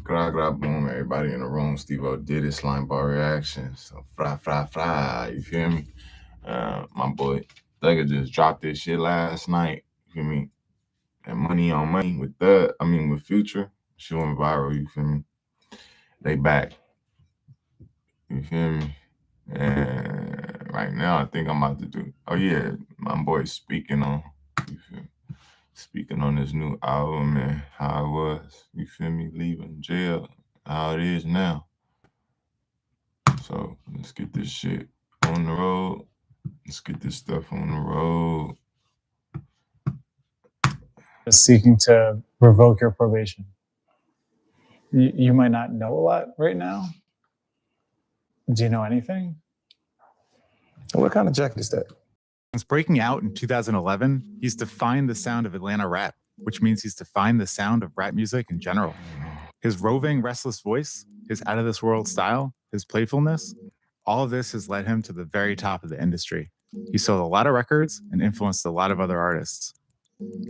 Gra boom, everybody in the room. Stevodidit, slime bar reactions. So fry. You feel me? My boy Thugger just dropped this shit last night. You feel me? And money on money with with Future. She went viral. You feel me? They back. You feel me? And right now, I think I'm about to do. Oh yeah, my boy speaking on. You feel me? Speaking on this new album and how it was, you feel me, leaving jail, how it is now. So let's get this shit on the road. Let's get this stuff on the road. Seeking to revoke your probation. You might not know a lot right now. Do you know anything? What kind of jacket is that? Since breaking out in 2011, he's defined the sound of Atlanta rap, which means he's defined the sound of rap music in general. His roving, restless voice, his out-of-this-world style, his playfulness, all of this has led him to the very top of the industry. He sold a lot of records and influenced a lot of other artists.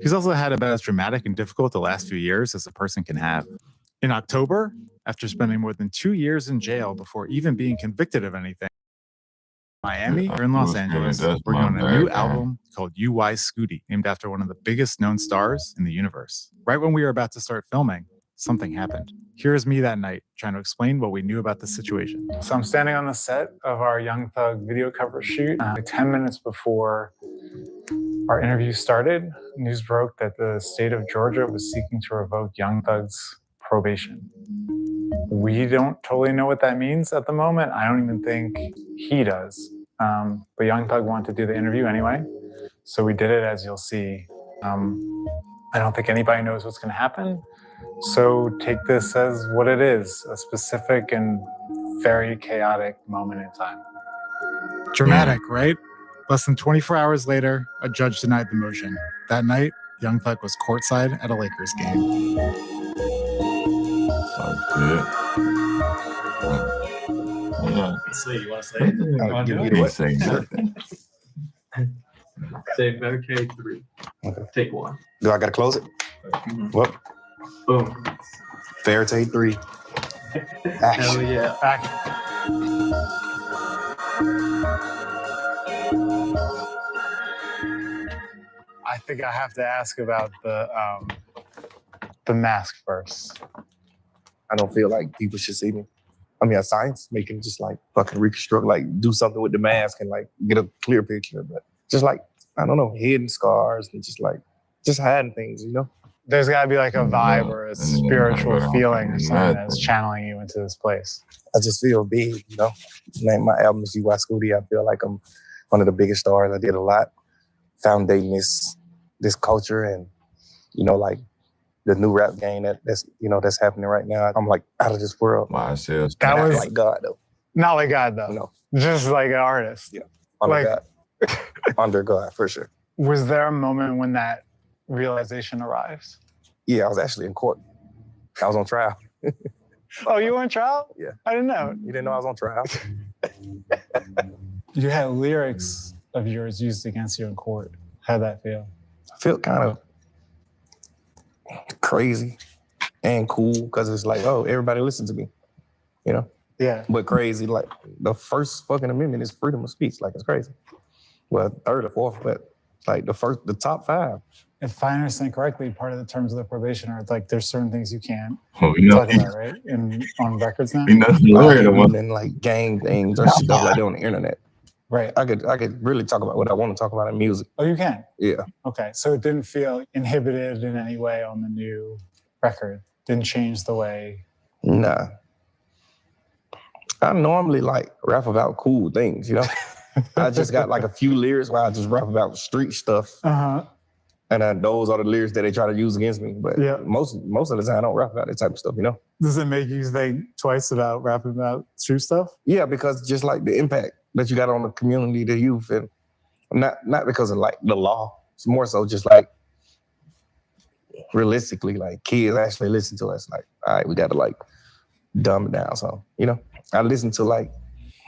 He's also had about as dramatic and difficult the last few years as a person can have. In October, after spending more than 2 years in jail before even being convicted of anything, Miami or in Los Angeles, working on a new album called UY Scooty, named after one of the biggest known stars in the universe. Right when we were about to start filming, something happened. Here's me that night, trying to explain what we knew about the situation. So I'm standing on the set of our Young Thug video cover shoot. 10 minutes before our interview started, news broke that the state of Georgia was seeking to revoke Young Thug's probation. We don't totally know what that means at the moment. I don't even think he does. But Young Thug wanted to do the interview anyway. So we did it, as you'll see. I don't think anybody knows what's going to happen. So take this as what it is, a specific and very chaotic moment in time. Dramatic, right? Less than 24 hours later, a judge denied the motion. That night, Young Thug was courtside at a Lakers game. Say, you want to say it? You say nothing. Say okay, 3. Okay. Take 1. Do I got to close it? Well, boom. Fair take 3. Hell yeah. I think I have to ask about the mask first. I don't feel like people should see me. I mean, science making just like fucking reconstruct, like do something with the mask and like get a clear picture. But just like, I don't know, hidden scars and just hiding things, you know? There's got to be like a vibe or a spiritual feeling or something that's channeling you into this place. I just feel big, you know? Name my album is UY Scooty. I feel like I'm one of the biggest stars. I did a lot foundating this culture and, you know, like the new rap game that's happening right now. I'm like out of this world. That was like God though. Not like God though. No. Just like an artist. Yeah. Under God. Under God, for sure. Was there a moment when that realization arrived? Yeah, I was actually in court. I was on trial. Oh, you were on trial? Yeah. I didn't know. You didn't know I was on trial? You had lyrics of yours used against you in court. How'd that feel? I feel kind of crazy and cool because it's like, oh, everybody listen to me, you know? Yeah. But crazy, like the first fucking amendment is freedom of speech. Like, it's crazy. Well, third or fourth, but like the top 5. If I understand correctly, part of the terms of the probation are like there's certain things you can't talk about, right? On records now. And like gang things or stuff like that on the internet. Right. I could really talk about what I want to talk about in music. Oh, you can? Yeah. Okay. So it didn't feel inhibited in any way on the new record? Didn't change the way? Nah. I normally like rap about cool things, you know? I just got like a few lyrics where I just rap about street stuff. Uh-huh. And then those are the lyrics that they try to use against me. But yeah, most of the time I don't rap about that type of stuff, you know? Does it make you think twice about rapping about street stuff? Yeah, because just like the impact that you got on the community, the youth, and not because of like the law. It's more so just like realistically, like kids actually listen to us. Like, all right, we got to like dumb it down. So, you know, I listen to like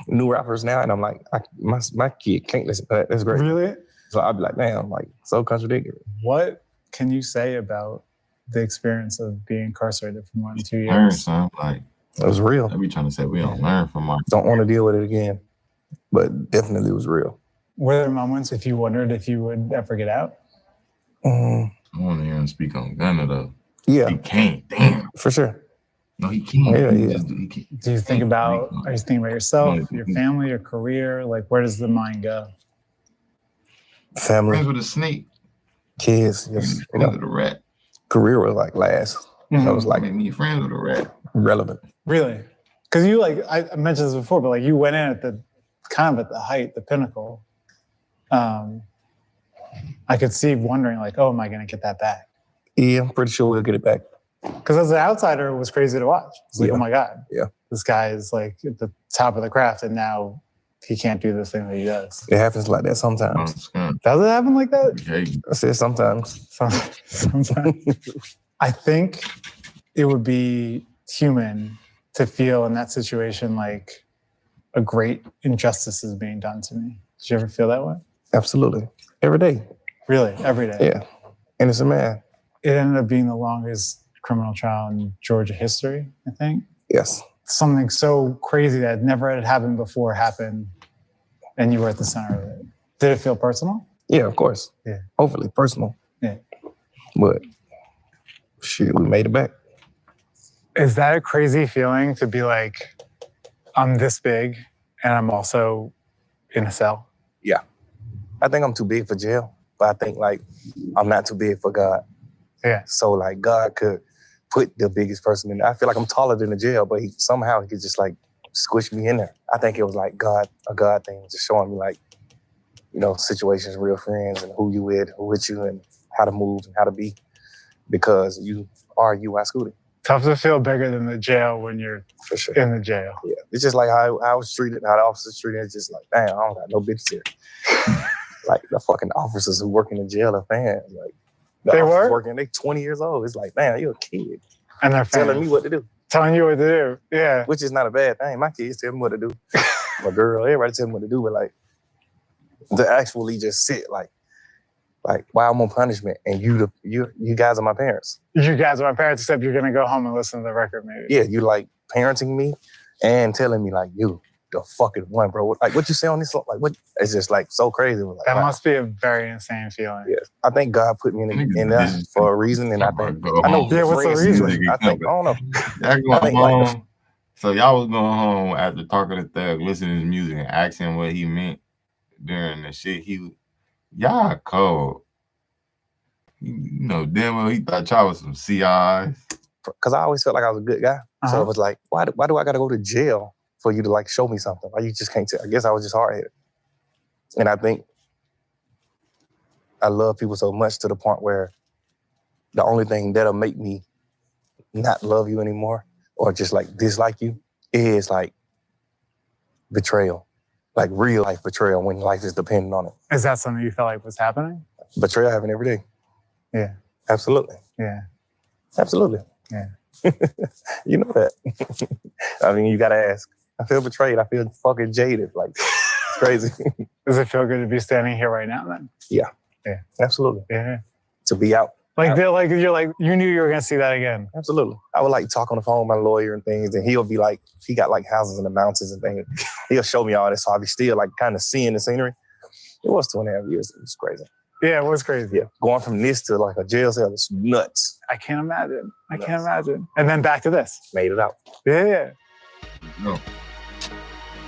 new rappers now and I'm like, my kid can't listen to that. That's great. Really? So I'd be like, man, I'm like so contradictory. What can you say about the experience of being incarcerated for more than 2 Learn, years? son. Like, It was real. I be trying to say we don't learn from our. Don't want to deal with it again, but definitely it was real. Were there moments if you wondered if you would ever get out? Mm, I want to hear him speak on Gunna though. yeah, He can't. Damn. for sure. No, he can't. Yeah, He yeah. just- he can't. Do you think about, are you thinking about yourself, No, your family, your career? Like, where does the mind go? Family, Friends with a snake. kids, yes. You Friends know, with a rat. career was like last. That was like Make me friends with a rat. relevant. Really? Because you like, I mentioned this before, but like you went in at the kind of at the height, the pinnacle. I could see wondering like, oh, am I going to get that back? Yeah, I'm pretty sure we'll get it back. Because as an outsider, it was crazy to watch. It's like, Yeah. oh my God. Yeah. This guy is like at the top of the craft and now he can't do this thing that he does. It happens like that sometimes. Does it happen like that? Okay. I said sometimes. Sometimes. I think it would be human to feel in that situation like a great injustice is being done to me. Did you ever feel that way? Absolutely. Every day. Really? Every day? Yeah. Innocent man. It ended up being the longest criminal trial in Georgia history, I think. Yes. Something so crazy that never had happened before happened, and you were at the center of it. Did it feel personal? Yeah, of course. Yeah. Hopefully personal. Yeah. But shit, we made it back. Is that a crazy feeling to be like, I'm this big and I'm also in a cell? Yeah. I think I'm too big for jail, but I think like I'm not too big for God. Yeah. So like God could put the biggest person in there. I feel like I'm taller than the jail, but somehow he could just like squish me in there. I think it was like a God thing, just showing me like, you know, situations, real friends, and who you with you, and how to move and how to be, because you are you, I Scooty. Tough to feel bigger than the jail when you're For sure. in the jail. Yeah. It's just like how I was treated, how the officers treated. It's just like, damn, I don't got no bitches here. Like the fucking officers who work in the jail are fans. Like They officers were? working, they 20 years old. It's like, man, you're a kid. And they're Telling me fans. what to do. Telling you what to do. Yeah. Which is not a bad thing. My kids tell me what to do. My girl, everybody tell me what to do, but like to actually just sit like why I'm on punishment and you guys are my parents. You guys are my parents, except you're gonna go home and listen to the record maybe. Yeah, you like parenting me and telling me like you the fucking one, bro. Like what you say on this song, like what? It's just like so crazy. Like, That wow. must be a very insane feeling. Yes, I think God put me in there for a reason, and I think I know. Yeah, what's the friends reason? situation, I think I don't know. Y'all I going think, like, home. So y'all was going home after talking to Thug, listening to his music and asking what he meant during the shit. Y'all cold. You know damn well he thought y'all was some CIs. Because I always felt like I was a good guy, so it was like, why do I got to go to jail for you to like show me something? Why you just can't tell? I guess I was just hard-headed, and I think I love people so much to the point where the only thing that'll make me not love you anymore or just like dislike you is like betrayal, like real life betrayal when life is dependent on it. Is that something you felt like was happening? Betrayal happen every day. Yeah. Absolutely. Yeah. Absolutely. Yeah. You know that. I mean, you gotta ask. I feel betrayed. I feel fucking jaded. Like, it's crazy. Does it feel good to be standing here right now then? Yeah. Yeah. Absolutely. Yeah. To be out. Like you're like, you knew you were gonna see that again. Absolutely. I would like talk on the phone with my lawyer and things, and he'll be like, he got like houses in the mountains and things. He'll show me all this, so I'll be still like kind of seeing the scenery. It was 2.5 years. It was crazy. Yeah, it was crazy. Yeah. Going from this to like a jail cell is nuts. I can't imagine. I can't imagine. And then back to this. Made it out. Yeah. No.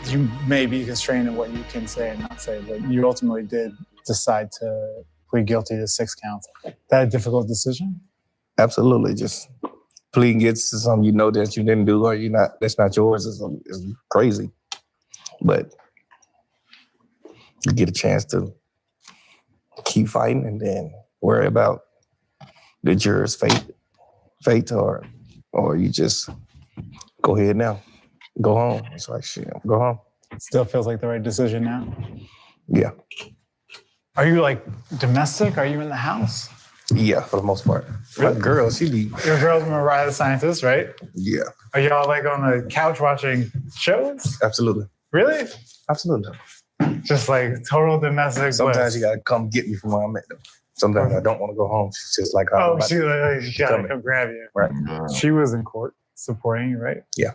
You may be constrained in what you can say and not say, but you ultimately did decide to plead guilty to 6 counts. That a difficult decision? Absolutely. Just pleading guilty to something you know that you didn't do or that's not yours is crazy. But you get a chance to keep fighting and then worry about the juror's fate or you just go ahead now. Go home. It's like, shit, go home. Still feels like the right decision now. Yeah. Are you like domestic? Are you in the house? Yeah, for the most part. My girl, she be... Your girl's Mariah the Scientist, right? Yeah. Are y'all like on the couch watching shows? Absolutely. Really? Absolutely. Just like total domestic Sometimes bliss. you gotta come get me from where I'm at, though. Sometimes I don't want to go home. She's just like, Oh, she gotta coming. come grab you. Right. Yeah. She was in court supporting you, right? Yeah.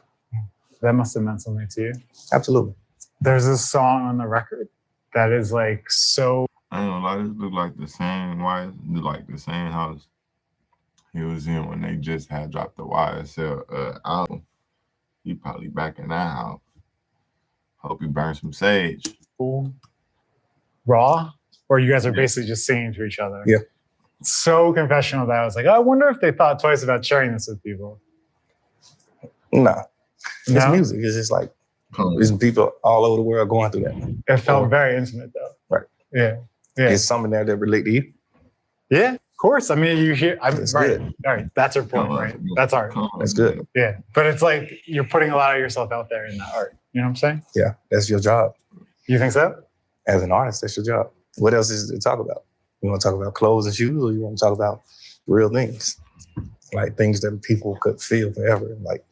That must have meant something to you. Absolutely. There's this song on the record that is like so. I don't know, like this look like the same like the same house he was in when they just had dropped the YSL album. He probably back in that house. Hope he burned some sage. Raw, or you guys are basically just singing to each other. Yeah. So confessional that I was like, I wonder if they thought twice about sharing this with people. Nah. It's No? music. It's just like there's people all over the world going through that. It felt very intimate though. Right. Yeah. Yeah. There's some in there that relate to you. Yeah. Of course. I mean, you hear. That's right. good. All right. That's your point, right? That's art. That's good. Yeah. But it's like you're putting a lot of yourself out there in that art. You know what I'm saying? Yeah, that's your job. You think so? As an artist, that's your job. What else is to talk about? You want to talk about clothes and shoes, or you want to talk about real things? Like things that people could feel forever and like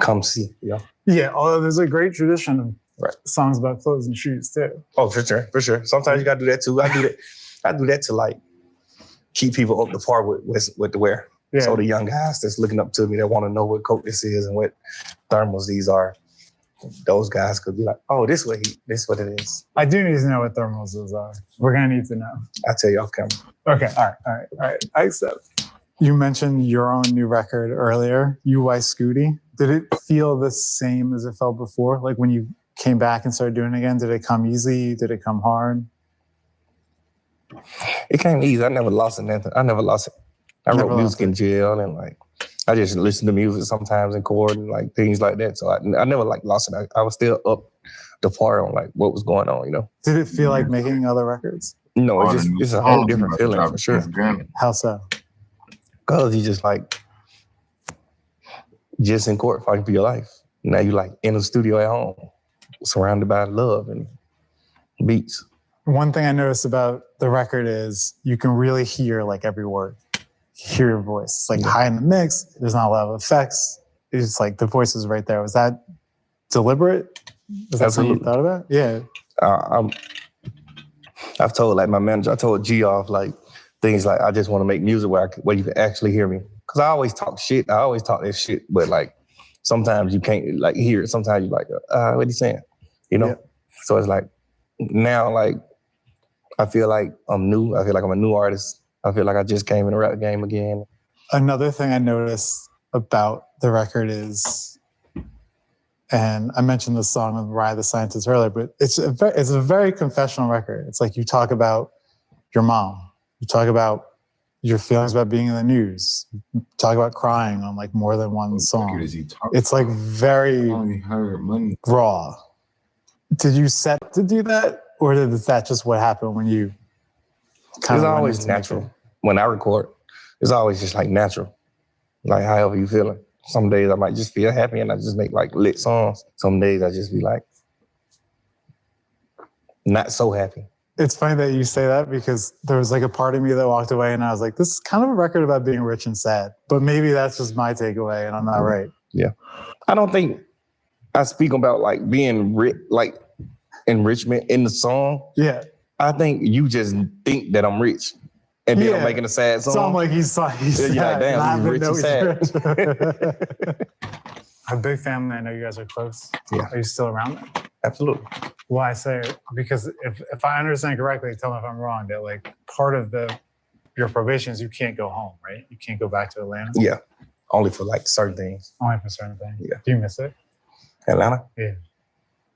come see, you know? Yeah. Although there's a great tradition of Right. songs about clothes and shoes too. Oh, for sure, for sure. Sometimes you gotta do that too. I do that to like keep people up to par with to wear. Yeah. So the young guys that's looking up to me that want to know what coat this is and what thermals these are, those guys could be like, oh, this what it is. I do need to know what thermals are. We're gonna need to know. I'll tell you off camera. Okay. All right. I accept. You mentioned your own new record earlier, UY Scooty. Did it feel the same as it felt before? Like when you came back and started doing it again, did it come easy? Did it come hard? It came easy. I never lost it. I never lost it. I Never wrote lost music in jail and like I just listen to music sometimes in court and like things like that. So I never like lost it. I was still up to par on like what was going on, you know. Did it feel like making other records? No, it's a whole different feeling for sure. How so? Cause you just like just in court fighting for your life. Now you like in the studio at home, surrounded by love and beats. One thing I noticed about the record is you can really hear like every word. Hear your voice. It's like high in the mix. There's not a lot of effects. It's just like the voice is right there. Was that deliberate? Was that something you thought about? Yeah. I've told like my manager, I told G off like things like I just want to make music where you can actually hear me. Cause I always talk shit. I always talk that shit, but like sometimes you can't like hear it. Sometimes you're like, what are you saying? You know? Yeah. So it's like now like I feel like I'm new. I feel like I'm a new artist. I feel like I just came in the rap game again. Another thing I noticed about the record is, and I mentioned the song of Rye the Scientist earlier, but it's a very confessional record. It's like you talk about your mom. You talk about your feelings about being in the news. You talk about crying on like more than one song. It's like very raw. Did you set to do that? Or is that just what happened when you kind of... It's always natural. When I record, it's always just like natural. Like however you feeling. Some days I might just feel happy and I just make like lit songs. Some days I just be like, not so happy. It's funny that you say that because there was like a part of me that walked away and I was like, this is kind of a record about being rich and sad. But maybe that's just my takeaway and I'm not right. Yeah. I don't think I speak about like being rich, like enrichment in the song. Yeah. I think you just think that I'm rich. And then I'm making a sad song. So I'm like, he's sad. You're like, damn, he's rich and sad. A big family. I know you guys are close. Yeah. Are you still around them? Absolutely. Well, I say, because if I understand correctly, tell me if I'm wrong, that like part of your probation is you can't go home, right? You can't go back to Atlanta? Yeah. Only for like certain things. Only for certain things? Yeah. Do you miss it? Atlanta? Yeah.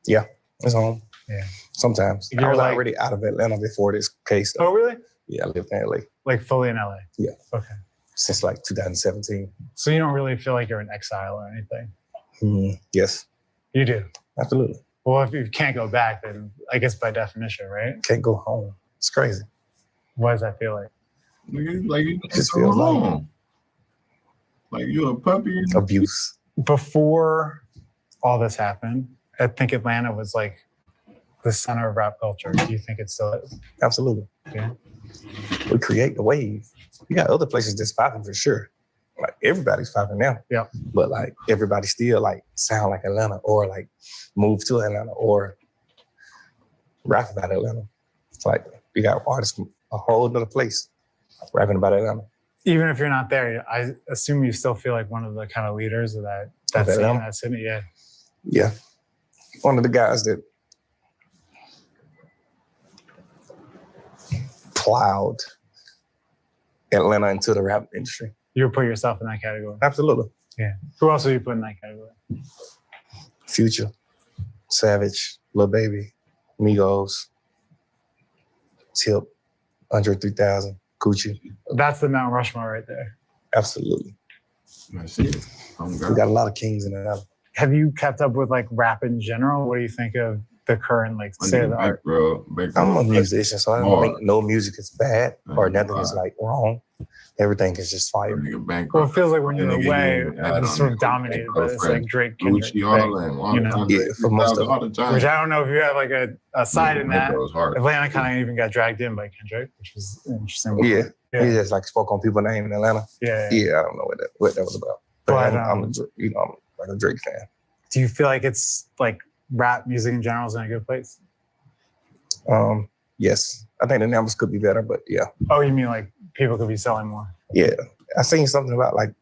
Yeah. It's home. Yeah. Sometimes. I was already out of Atlanta before this case. Oh, really? Yeah, I lived in LA. Like fully in LA? Yeah. Okay. Since like 2017. So you don't really feel like you're in exile or anything? Yes. You do? Absolutely. Well, if you can't go back, then I guess by definition, right? Can't go home. It's crazy. What does that feel like? Like you just feel like you're a puppy. Abuse. Before all this happened, I think Atlanta was like the center of rap culture. Do you think it still is? Absolutely. Yeah. We create the wave. You got other places that's popping for sure. Like everybody's popping now. Yeah. But like everybody still like sound like Atlanta or like move to Atlanta or rap about Atlanta. It's like you got artists from a whole other place rapping about Atlanta. Even if you're not there, I assume you still feel like one of the kind of leaders of that Of scene, Atlanta? that city. Yeah. Yeah. One of the guys that plowed Atlanta into the rap industry. You would put yourself in that category. Absolutely. Yeah. Who else would you put in that category? Future, Savage, Lil Baby, Migos, Tip, Andre 3000, Gucci. That's the Mount Rushmore right there. Absolutely. That's it. We got a lot of kings in Atlanta. Have you kept up with like rap in general? What do you think of the current like state of the art? I'm a musician, so I don't think no music is bad or nothing is like wrong. Everything is just fire. Well, it feels like when you're away, it's sort of dominated by this like Drake, Kendrick thing, you know? Yeah, for most of it. Which I don't know if you have like a side in that. Atlanta kind of even got dragged in by Kendrick, which was interesting. Yeah. He just like spoke on people's name in Atlanta. Yeah. I don't know what that was about. But I'm like a Drake fan. Do you feel like it's like rap music in general is in a good place? Yes. I think the numbers could be better, but yeah. Oh, you mean like people could be selling more? Yeah. I seen something about like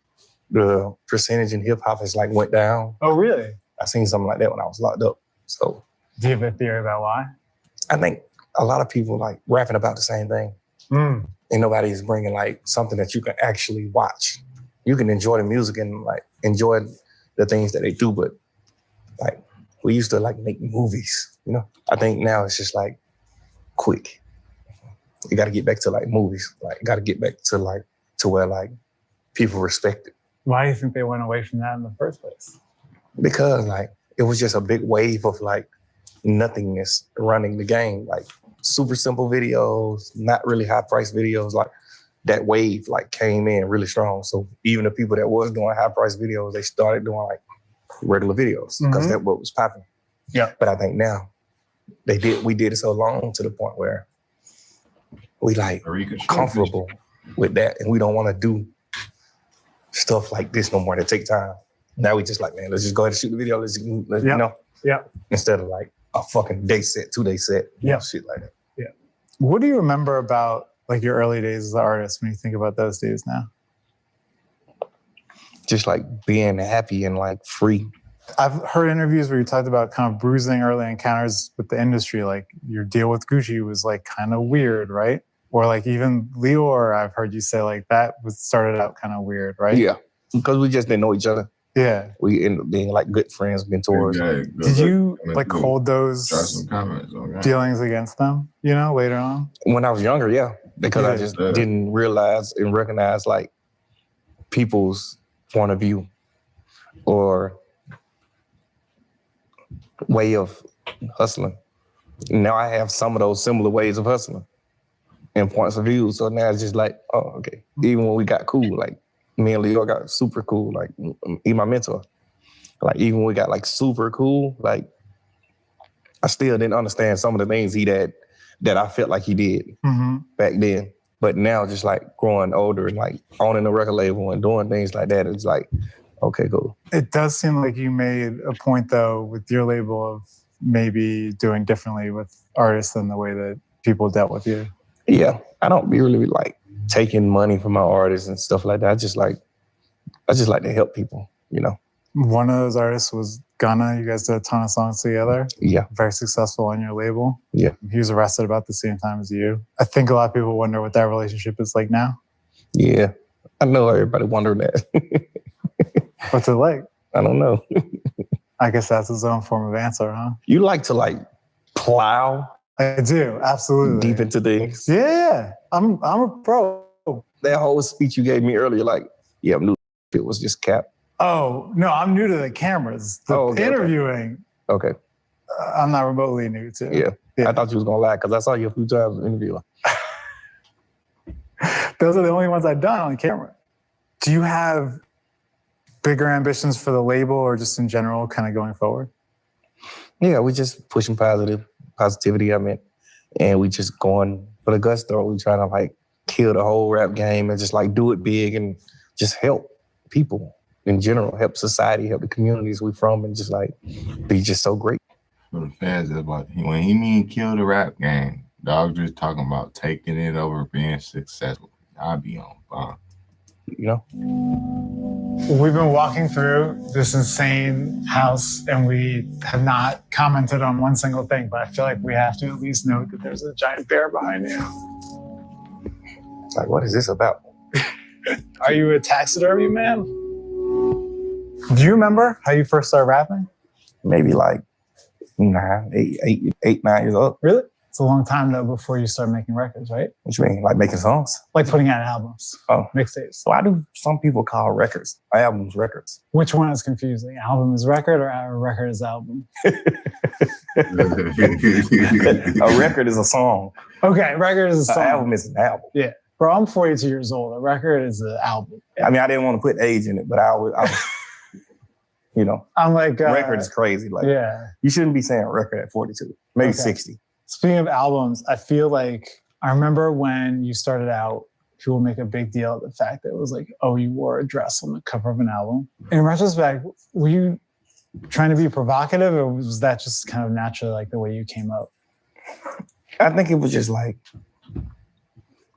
the percentage in hip hop has like went down. Oh, really? I seen something like that when I was locked up. So do you have a theory about why? I think a lot of people like rapping about the same thing. And nobody's bringing like something that you can actually watch. You can enjoy the music and like enjoy the things that they do, but like we used to like make movies, you know? I think now it's just like quick. You got to get back to like movies. Like, got to get back to like to where like people respect it. Why do you think they went away from that in the first place? Because like it was just a big wave of like nothingness running the game. Like super simple videos, not really high price videos. Like that wave like came in really strong. So even the people that was doing high price videos, they started doing like regular videos because that's what was popping. Yeah. But I think now we did it so long to the point where we like comfortable with that, and we don't want to do stuff like this no more. That take time. Now we just like, man, let's just go ahead and shoot the video. Let's you know, instead of like a fucking day set, 2 day set, shit like that. Yeah. What do you remember about like your early days as an artist when you think about those days now? Just like being happy and like free. I've heard interviews where you talked about kind of bruising early encounters with the industry. Like your deal with Gucci was like kind of weird, right? Or like even Lior, I've heard you say like that started out kind of weird, right? Yeah, because we just didn't know each other. Yeah. We ended up being like good friends, mentors. Did you like hold those dealings against them, you know, later on? When I was younger, yeah. Because I just didn't realize and recognize like people's point of view or way of hustling. Now I have some of those similar ways of hustling and points of view. So now it's just like, oh, okay. Even when we got cool, like me and Leo got super cool, like he my mentor. Like even when we got like super cool, like I still didn't understand some of the things he did that I felt like he did back then. But now just like growing older and like owning a record label and doing things like that, it's like, okay, cool. It does seem like you made a point though with your label of maybe doing differently with artists than the way that people dealt with you. Yeah, I don't be really like taking money from my artists and stuff like that. I just like to help people, you know. One of those artists was Gunna. You guys did a ton of songs together. Yeah. Very successful on your label. Yeah. He was arrested about the same time as you. I think a lot of people wonder what that relationship is like now. Yeah. I know everybody wondering that. What's it like? I don't know. I guess that's his own form of answer, huh? You like to like plow? I do, absolutely. Deep into things? Yeah. I'm a pro. That whole speech you gave me earlier, like, yeah, I knew it was just cap. Oh, no, I'm new to the cameras. The interviewing. Okay. I'm not remotely new to. Yeah. I thought you was going to lie because I saw you a few times interviewing. Those are the only ones I've done on camera. Do you have bigger ambitions for the label or just in general kind of going forward? Yeah, we just pushing positivity, I mean, and we just going for the gusto. We trying to like kill the whole rap game and just like do it big and just help people in general, help society, help the communities we from, and just like be just so great. For the fans, about when he mean kill the rap game, dog just talking about taking it over being successful. I'll be on bomb. You know? We've been walking through this insane house and we have not commented on one single thing, but I feel like we have to at least note that there's a giant bear behind you. Like, what is this about? Are you a taxidermy man? Do you remember how you first started rapping? Maybe like 9 years old. Really? It's a long time though before you start making records, right? What you mean? Like making songs? Like putting out albums, Oh. mixtapes. So why do some people call records, albums, records? Which one is confusing? Album is record or record is album? A record is a song. Okay, record is a song. An album is an album. Yeah. Bro, I'm 42 years old. A record is an album. I mean, I didn't want to put age in it, but I was you know, I'm like... record is crazy. Like, yeah. You shouldn't be saying record at 42, maybe 60. Speaking of albums, I feel like I remember when you started out, people make a big deal of the fact that it was like, oh, you wore a dress on the cover of an album. In retrospect, were you trying to be provocative or was that just kind of naturally like the way you came up? I think it was just like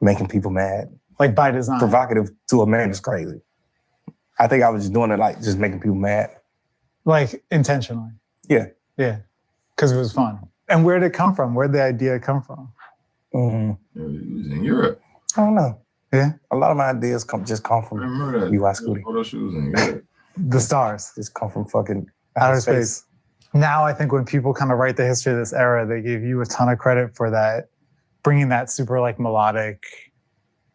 making people mad. Like by design. Provocative to a man is crazy. I think I was just doing it like just making people mad. Like intentionally? Yeah. Yeah. Because it was fun. And where did it come from? Where did the idea come from? It was in Europe. I don't know. Yeah. A lot of my ideas come from Remember that? UI Scooty. Photo shoots in Europe. The stars. Just come from fucking Outer space. Now I think when people kind of write the history of this era, they give you a ton of credit for that, bringing that super like melodic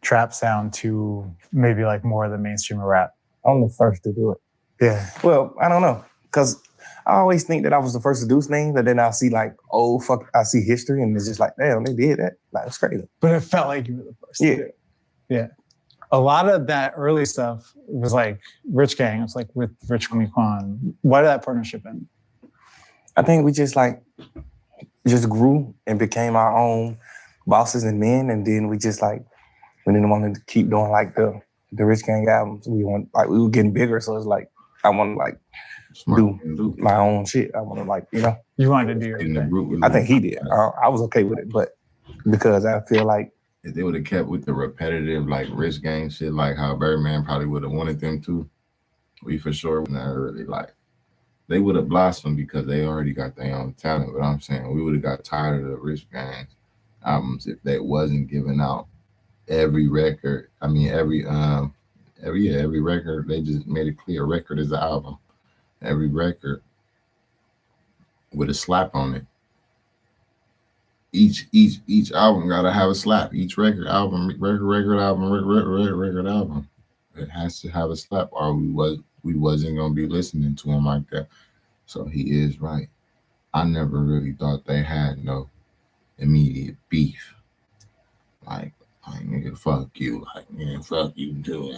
trap sound to maybe like more of the mainstream of rap. I'm the first to do it. Yeah. Well, I don't know. Because I always think that I was the first to do things, and then I'll see like, oh, fuck, I see history, and it's just like, damn, they did that. Like, it's crazy. But it felt like you were the first to do it. Yeah. A lot of that early stuff was like Rich Gang. It was like with Rich Homie Quan. Why did that partnership end? I think we just grew and became our own bosses and men, and then we just like, we didn't want to keep doing like the Rich Gang albums. We were getting bigger, so it's like, I want to like do my own shit. I want to like, you know. You wanted to do your thing. I think he did. I was okay with it, but because I feel like if they would have kept with the repetitive like Rich Gang shit, like how Birdman probably would have wanted them to, we for sure would not really like. They would have blossomed because they already got their own talent. But I'm saying we would have got tired of the Rich Gang albums if they wasn't giving out every record. I mean every record. They just made it clear record is an album. Every record with a slap on it. Each album gotta have a slap. Each record album. It has to have a slap, or we wasn't gonna be listening to him like that. So he is right. I never really thought they had no immediate beef. Like nigga, fuck you. Like nigga, fuck you too.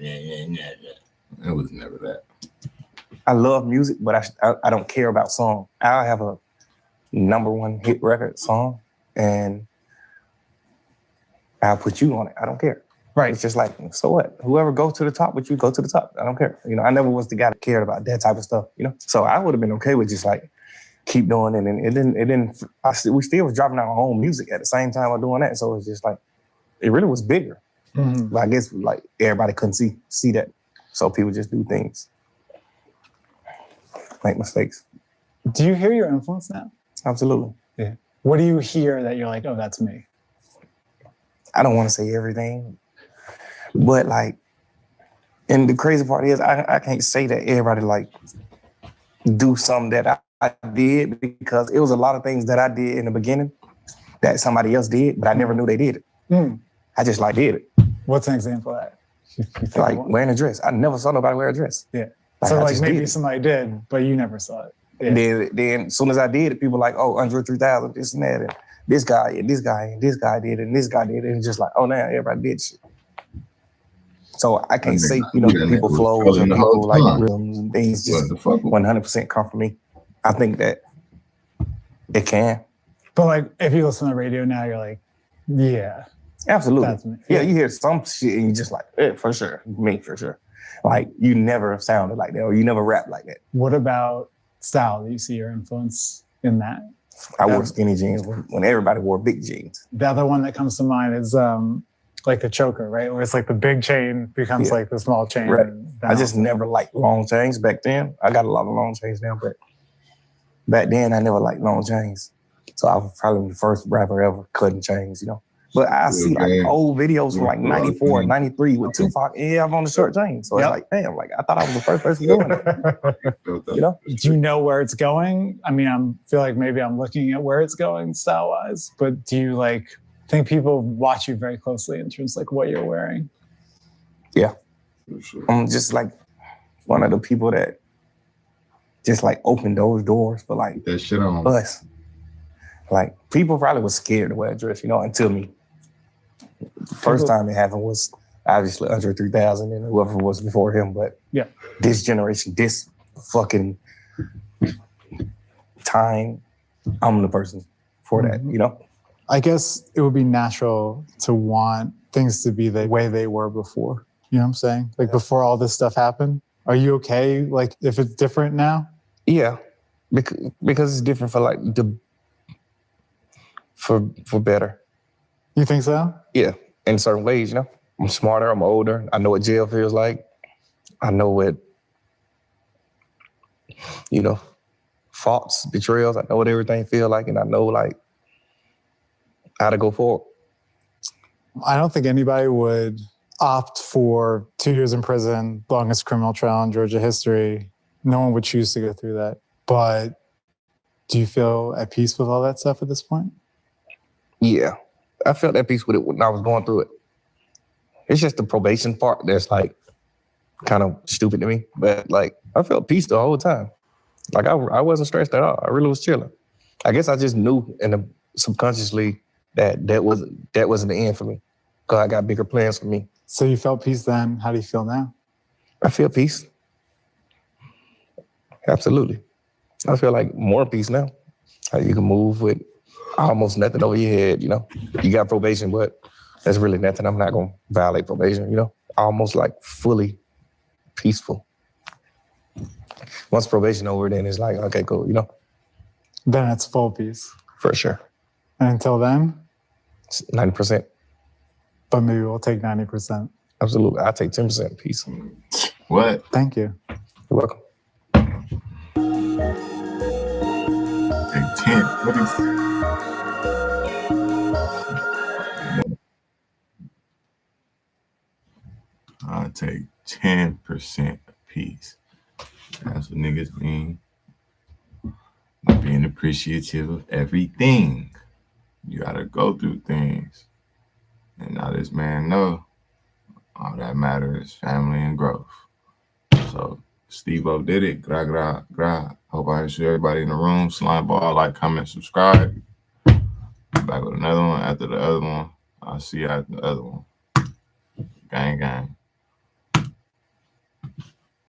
It was never that. I love music, but I don't care about song. I'll have a #1 hit record song, and I'll put you on it. I don't care. Right. It's just like, so what? Whoever goes to the top with you, go to the top. I don't care. You know, I never was the guy that cared about that type of stuff, you know? So I would have been okay with just like, keep doing it. And we still was dropping our own music at the same time of doing that. So it's just like, it really was bigger. Mm-hmm. But I guess like everybody couldn't see that. So people just do things. Make mistakes. Do you hear your influence now? Absolutely. Yeah. What do you hear that you're like, oh, that's me? I don't want to say everything, but like, and the crazy part is I can't say that everybody like do something that I did, because it was a lot of things that I did in the beginning that somebody else did, but I never knew they did it. Mm. I just like did it. What's an example of that? Like wearing a dress. I never saw nobody wear a dress. Yeah. So like maybe somebody did, but you never saw it. Yeah. Then as soon as I did it, people were like, oh, Andre 3000, this and that, and this guy, and this guy, and this guy did it, and this guy did it. And it's just like, oh, now everybody did shit. So I can't say, you know, people flows and people like rhythms and things just 100% come from me. I think that it can. But like, if you listen to the radio now, you're like, yeah. Absolutely. That's me. Yeah, you hear some shit and you're just like, for sure, me for sure. Like, you never sounded like that, or you never rapped like that. What about style? Do you see your influence in that I wore skinny jeans when everybody wore big jeans. The other one that comes to mind is like the choker, right? Where it's like the big chain becomes like the small chain. Right. I just never liked long chains back then. I got a lot of long chains now, but back then I never liked long chains. So I was probably the first rapper ever cutting chains, you know. But I see like old videos from like 94, 93 with Tupac and have on the short chain. So it's like, damn, like I thought I was the first person doing it. You know? Do you know where it's going? I mean, I feel like maybe I'm looking at where it's going style-wise, but do you like think people watch you very closely in terms of like what you're wearing? Yeah. I'm just like one of the people that just like opened those doors for like that shit on us. Like people probably was scared to wear a dress, you know, until me. The first time it happened was obviously Andre 3000 and whoever was before him, but this generation, this fucking time, I'm the person for that, you know? I guess it would be natural to want things to be the way they were before. You know what I'm saying? Like before all this stuff happened. Are you okay? Like if it's different now? Yeah, because it's different for like for better. You think so? Yeah, in certain ways, you know. I'm smarter, I'm older. I know what jail feels like. I know what, you know, faults, betrayals. I know what everything feels like, and I know like how to go forward. I don't think anybody would opt for 2 years in prison, longest criminal trial in Georgia history. No one would choose to go through that. But do you feel at peace with all that stuff at this point? Yeah, I felt at peace with it when I was going through it. It's just the probation part that's like kind of stupid to me. But like, I felt peace the whole time. Like I wasn't stressed at all. I really was chilling. I guess I just knew subconsciously that wasn't the end for me. Because I got bigger plans for me. So you felt peace then. How do you feel now? I feel peace. Absolutely. I feel like more peace now. How you can move with almost nothing over your head, you know? You got probation, but that's really nothing. I'm not going to violate probation, you know? Almost like fully peaceful. Once probation over, then it's like, okay, cool, you know? Then it's full peace. For sure. And until then? It's 90%. But maybe we'll take 90%. Absolutely. I'll take 10% peace. What? Thank you. You're welcome. Take 10. What is I'll take 10% peace. That's what niggas mean. Being appreciative of everything. You gotta go through things. And now this man know all that matters is family and growth. So Stevodidit. Gra gra gra. Hope I see everybody in the room. Slime ball, like, comment, subscribe. Back with another one after the other one. I'll see you at the other one. Gang gang.